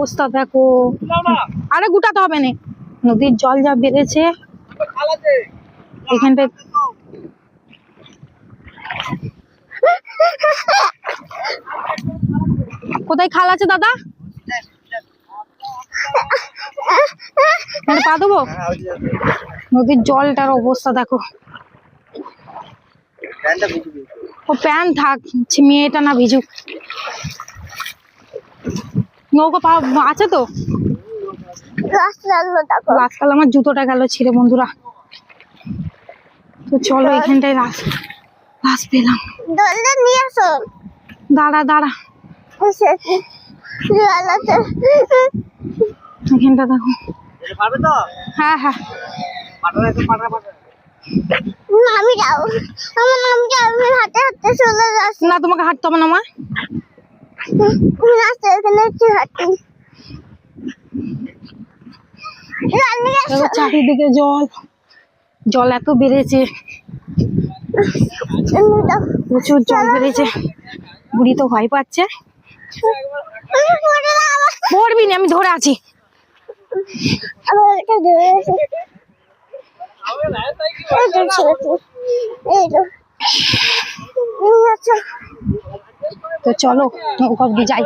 অবস্থা দেখো। আরে গুটাতে হবে না, নদীর জল যা বেড়েছে এখানটায়। কোথায় খাল আছে দাদা? মানে পা দেবো? নদীর জলটার অবস্থা দেখো। ও প্যান্ট থাক, মেয়েটা না ভিজুক। নৌকা আছে তো? আজকাল আমার জুতোটা গেল ছিঁড়ে বন্ধুরা। তো চলো এখানটায় রাস পেলাম। দাঁড়া দাঁড়া, এখানটা দেখো। হ্যাঁ হ্যাঁ না, তোমাকে হাঁটতে হবে না মা। চারিদিকে জল, জল এত বেড়েছে, প্রচুর জল বেড়েছে। বুড়ি তো ভয় পাচ্ছে। পড়বি না, আমি ধরে আছি। তো চলো নৌকা অব্দি যাই।